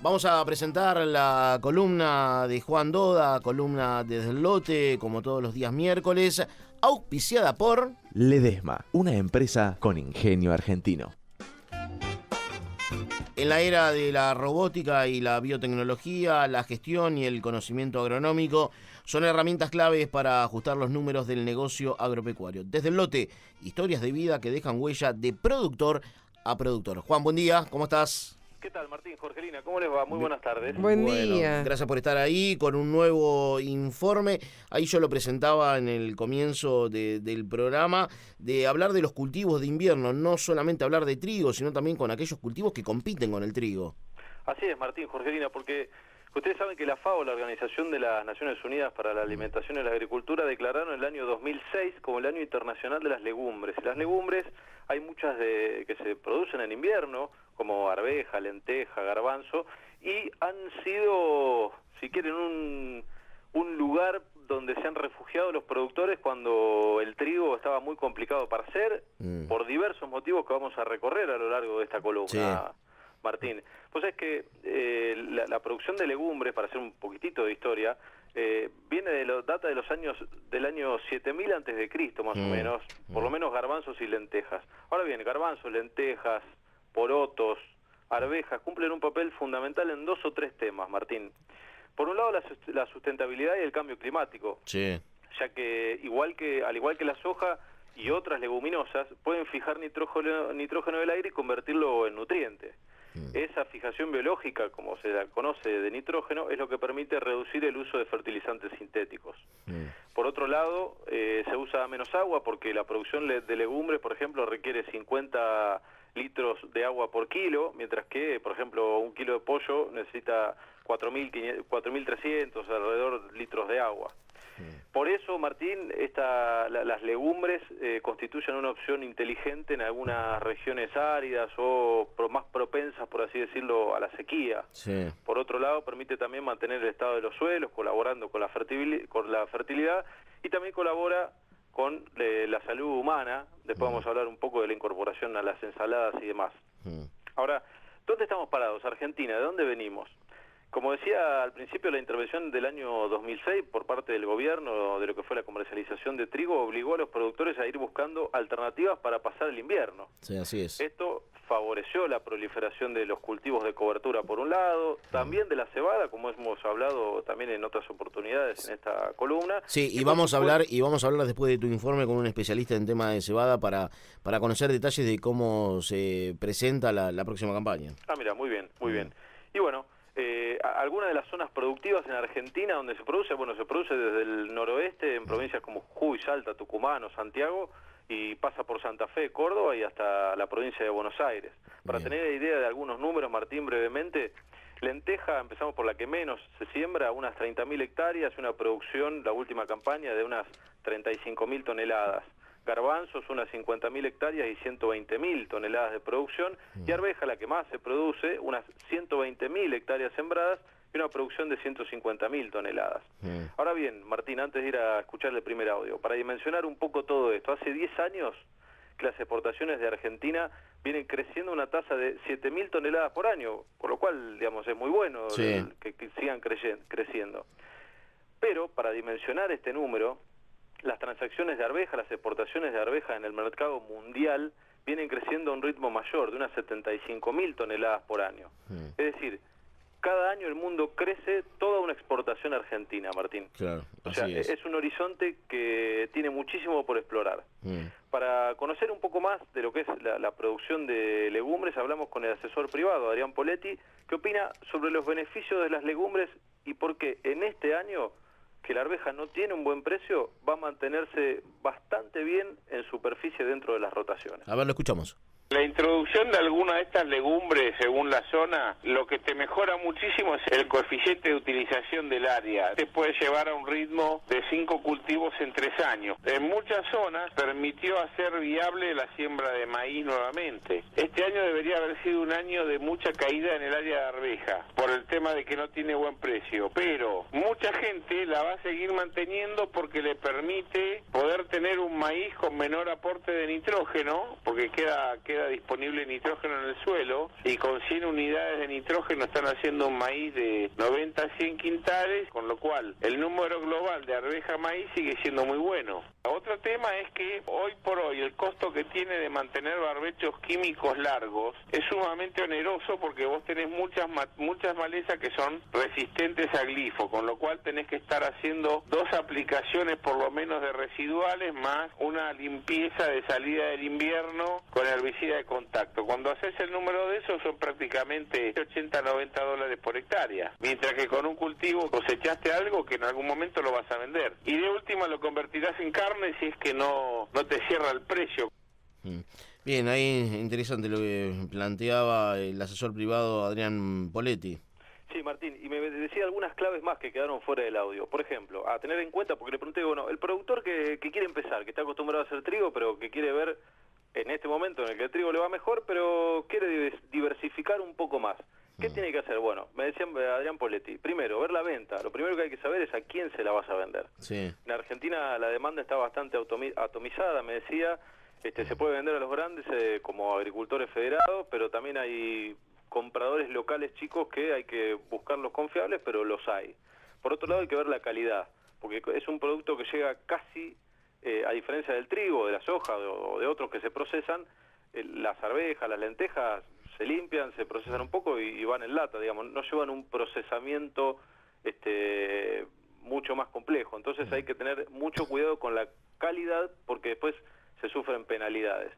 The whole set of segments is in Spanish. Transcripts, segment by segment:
Vamos a presentar la columna de Juan Doda, columna Desde el Lote, como todos los días miércoles, auspiciada por Ledesma, una empresa con ingenio argentino. En la era de la robótica y la biotecnología, la gestión y el conocimiento agronómico son herramientas claves para ajustar los números del negocio agropecuario. Desde el Lote, historias de vida que dejan huella de productor a productor. Juan, buen día, ¿cómo estás? ¿Qué tal, Martín? Jorgelina, ¿cómo les va? Muy buenas tardes. Buen día. Gracias por estar ahí con un nuevo informe. Ahí yo lo presentaba en el comienzo del programa, de hablar de los cultivos de invierno, no solamente hablar de trigo, sino también con aquellos cultivos que compiten con el trigo. Así es, Martín, Jorgelina, porque ustedes saben que la FAO, la Organización de las Naciones Unidas para la Alimentación y la Agricultura, declararon el año 2006 como el año internacional de las legumbres. Las legumbres hay muchas que se producen en invierno, como arveja, lenteja, garbanzo, y han sido, si quieren, un lugar donde se han refugiado los productores cuando el trigo estaba muy complicado para hacer, por diversos motivos que vamos a recorrer a lo largo de esta columna. Sí. Martín, pues es que la producción de legumbres, para hacer un poquitito de historia, viene data de los años del año 7000 antes de Cristo, más o menos, por lo menos garbanzos y lentejas. Ahora bien, garbanzos, lentejas, porotos, arvejas cumplen un papel fundamental en dos o tres temas, Martín. Por un lado, la sustentabilidad y el cambio climático, sí, ya que al igual que la soja y otras leguminosas, pueden fijar nitrógeno del aire y convertirlo en nutriente. Esa fijación biológica, como se la conoce, de nitrógeno, es lo que permite reducir el uso de fertilizantes sintéticos. Por otro lado, se usa menos agua porque la producción de legumbres, por ejemplo, requiere 50 litros de agua por kilo, mientras que, por ejemplo, un kilo de pollo necesita 4.300, alrededor litros de agua. Por eso, Martín, las legumbres constituyen una opción inteligente en algunas regiones áridas o más propensas, por así decirlo, a la sequía. Sí. Por otro lado, permite también mantener el estado de los suelos, colaborando con la fertilidad, y también colabora con la salud humana. Después vamos a hablar un poco de la incorporación a las ensaladas y demás. Ahora, ¿dónde estamos parados? Argentina, ¿de dónde venimos? Como decía al principio, la intervención del año 2006 por parte del gobierno de lo que fue la comercialización de trigo obligó a los productores a ir buscando alternativas para pasar el invierno. Sí, así es. Esto favoreció la proliferación de los cultivos de cobertura por un lado, también de la cebada, como hemos hablado también en otras oportunidades en esta columna. Sí, y vamos a hablar después de tu informe con un especialista en tema de cebada para conocer detalles de cómo se presenta la próxima campaña. Ah, mira, muy bien, muy bien. Y bueno, algunas de las zonas productivas en Argentina donde se produce desde el noroeste, en provincias como Jujuy, Salta, Tucumán o Santiago, y pasa por Santa Fe, Córdoba y hasta la provincia de Buenos Aires. Para tener idea de algunos números, Martín, brevemente, lenteja, empezamos por la que menos se siembra, unas 30.000 hectáreas, una producción, la última campaña, de unas 35.000 toneladas. Garbanzos, unas 50.000 hectáreas y 120.000 toneladas de producción, y arveja, la que más se produce, unas 120.000 hectáreas sembradas y una producción de 150.000 toneladas. Ahora bien, Martín, antes de ir a escuchar el primer audio, para dimensionar un poco todo esto, hace 10 años que las exportaciones de Argentina vienen creciendo a una tasa de 7.000 toneladas por año, por lo cual, digamos, es muy bueno que sigan creciendo. Pero, para dimensionar este número, las transacciones de arveja, las exportaciones de arveja en el mercado mundial vienen creciendo a un ritmo mayor, de unas 75.000 toneladas por año. Es decir, cada año el mundo crece toda una exportación argentina, Martín. Claro, o sea, es un horizonte que tiene muchísimo por explorar. Para conocer un poco más de lo que es la producción de legumbres, hablamos con el asesor privado, Adrián Poletti, que opina sobre los beneficios de las legumbres y por qué en este año, que la arveja no tiene un buen precio, va a mantenerse bastante bien en superficie dentro de las rotaciones. A ver, lo escuchamos. La introducción de alguna de estas legumbres, según la zona, lo que te mejora muchísimo es el coeficiente de utilización del área. Te puede llevar a un ritmo de 5 cultivos en 3 años. En muchas zonas permitió hacer viable la siembra de maíz nuevamente. Este año debería haber sido un año de mucha caída en el área de arveja, por el tema de que no tiene buen precio. Pero mucha gente la va a seguir manteniendo porque le permite poder tener un maíz con menor aporte de nitrógeno, porque queda queda disponible nitrógeno en el suelo, y con 100 unidades de nitrógeno están haciendo un maíz de 90 a 100 quintales, con lo cual el número global de arveja maíz sigue siendo muy bueno. Otro tema es que hoy por hoy el costo que tiene de mantener barbechos químicos largos es sumamente oneroso, porque vos tenés muchas malezas que son resistentes a glifo, con lo cual tenés que estar haciendo 2 aplicaciones por lo menos de residuales más una limpieza de salida del invierno con herbicida de contacto. Cuando haces el número de esos son prácticamente 80 a 90 dólares por hectárea, mientras que con un cultivo cosechaste algo que en algún momento lo vas a vender, y de última lo convertirás en carne si es que no te cierra el precio. Bien, ahí interesante lo que planteaba el asesor privado Adrián Poletti. Sí, Martín, y me decía algunas claves más que quedaron fuera del audio. Por ejemplo, a tener en cuenta, porque le pregunté, bueno, el productor que quiere empezar, que está acostumbrado a hacer trigo, pero que quiere ver en este momento en el que el trigo le va mejor, pero quiere diversificar un poco más. ¿Qué tiene que hacer? Bueno, me decía Adrián Poletti, primero, ver la venta. Lo primero que hay que saber es a quién se la vas a vender. Sí. En Argentina la demanda está bastante atomizada, me decía. Se puede vender a los grandes como agricultores federados, pero también hay compradores locales chicos que hay que buscarlos confiables, pero los hay. Por otro lado hay que ver la calidad, porque es un producto que llega casi, a diferencia del trigo, de la soja o de otros que se procesan, las arvejas, las lentejas se limpian, se procesan un poco y van en lata, digamos, no llevan un procesamiento mucho más complejo. Entonces hay que tener mucho cuidado con la calidad, porque después se sufren penalidades.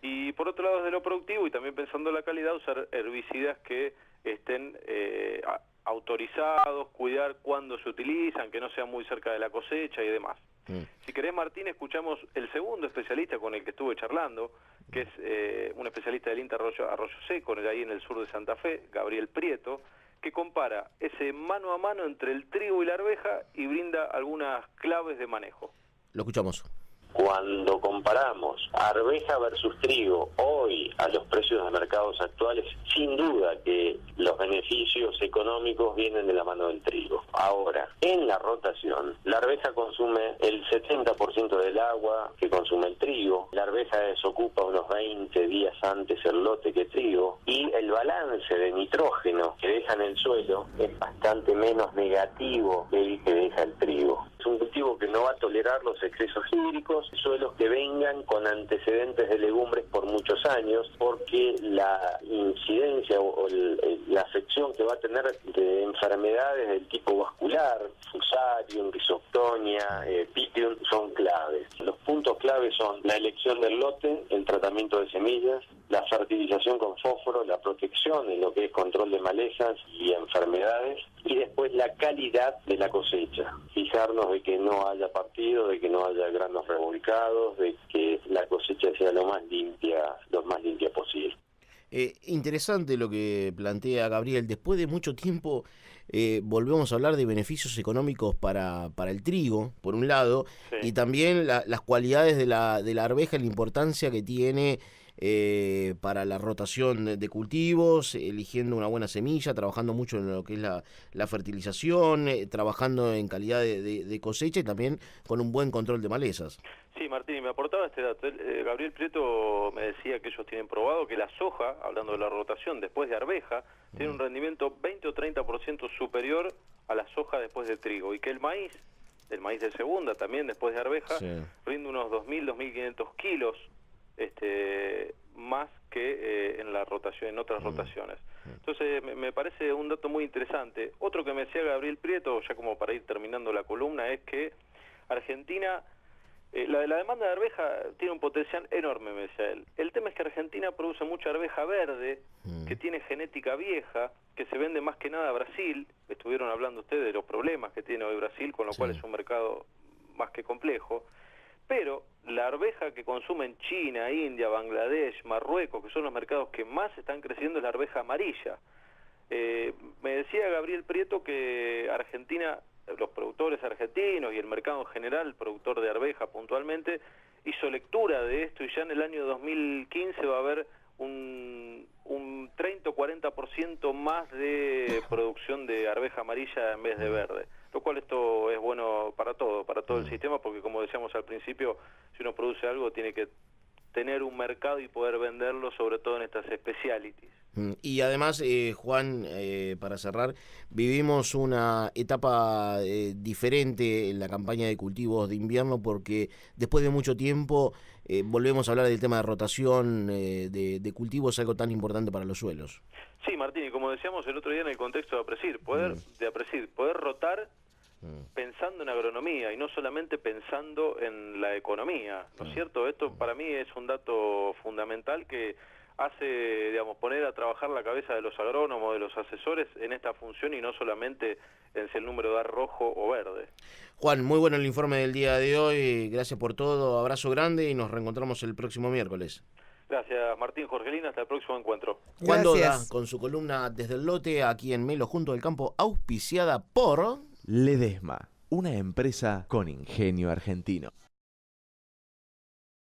Y por otro lado, desde lo productivo y también pensando en la calidad, usar herbicidas que estén autorizados, cuidar cuándo se utilizan, que no sean muy cerca de la cosecha y demás. Si querés, Martín, escuchamos el segundo especialista con el que estuve charlando, que es un especialista del INTA Arroyo Seco, ahí en el sur de Santa Fe, Gabriel Prieto, que compara ese mano a mano entre el trigo y la arveja y brinda algunas claves de manejo. Lo escuchamos. Cuando comparamos arveja versus trigo hoy a los precios de mercados actuales, sin duda que los beneficios económicos vienen de la mano del trigo. Ahora, en la rotación, la arveja consume el 70% del agua que consume el trigo, la arveja desocupa unos 20 días antes el lote que trigo, y el balance de nitrógeno que deja en el suelo es bastante menos negativo que el que deja el trigo. Es un cultivo que no va a tolerar los excesos hídricos, suelos que vengan con antecedentes de legumbres por muchos años, porque la incidencia o la afección que va a tener de enfermedades del tipo vascular, Fusarium, Rhizoctonia, Pythium, son claves. Los puntos claves son la elección del lote, el tratamiento de semillas, la fertilización con fósforo, la protección en lo que es control de malezas y enfermedades, y después la calidad de la cosecha. Fijarnos de que no haya partido, de que no haya granos revolcados, de que la cosecha sea lo más limpia posible. Interesante lo que plantea Gabriel. Después de mucho tiempo volvemos a hablar de beneficios económicos para el trigo, por un lado, sí, y también las cualidades de la arveja, la importancia que tiene para la rotación de cultivos, eligiendo una buena semilla, trabajando mucho en lo que es la fertilización, trabajando en calidad de cosecha y también con un buen control de malezas. Sí, Martín, me aportaba este dato. Gabriel Prieto me decía que ellos tienen probado que la soja, hablando de la rotación después de arveja, tiene un rendimiento 20 o 30% superior a la soja después de trigo, y que el maíz de segunda también después de arveja, sí, rinde unos 2.000, 2.500 kilos más que en la rotación, en otras rotaciones. Entonces me parece un dato muy interesante. Otro que me decía Gabriel Prieto, ya como para ir terminando la columna, es que Argentina, la demanda de arveja tiene un potencial enorme, me decía él. El tema es que Argentina produce mucha arveja verde, que tiene genética vieja, que se vende más que nada a Brasil. Estuvieron hablando ustedes de los problemas que tiene hoy Brasil, con lo cual es un mercado más que complejo. Pero la arveja que consumen China, India, Bangladesh, Marruecos, que son los mercados que más están creciendo, es la arveja amarilla. Me decía Gabriel Prieto que Argentina, los productores argentinos y el mercado en general, el productor de arveja puntualmente, hizo lectura de esto, y ya en el año 2015 va a haber un 30 o 40% más de producción de arveja amarilla en vez de verde, lo cual esto es bueno para todo el sistema, porque como decíamos al principio, si uno produce algo tiene que tener un mercado y poder venderlo, sobre todo en estas specialities. Y además, Juan, para cerrar, vivimos una etapa diferente en la campaña de cultivos de invierno porque después de mucho tiempo volvemos a hablar del tema de rotación de cultivos, algo tan importante para los suelos. Sí, Martín, y como decíamos el otro día en el contexto de APRESIR, poder rotar pensando en agronomía y no solamente pensando en la economía, ¿no es cierto? Esto para mí es un dato fundamental que hace, digamos, poner a trabajar la cabeza de los agrónomos, de los asesores en esta función y no solamente en si el número da rojo o verde. Juan, muy bueno el informe del día de hoy, gracias por todo, abrazo grande y nos reencontramos el próximo miércoles. Gracias, Martín, Jorgelina, hasta el próximo encuentro. Juan Doda, con su columna Desde el Lote, aquí en Melo, junto del campo, auspiciada por Ledesma, una empresa con ingenio argentino.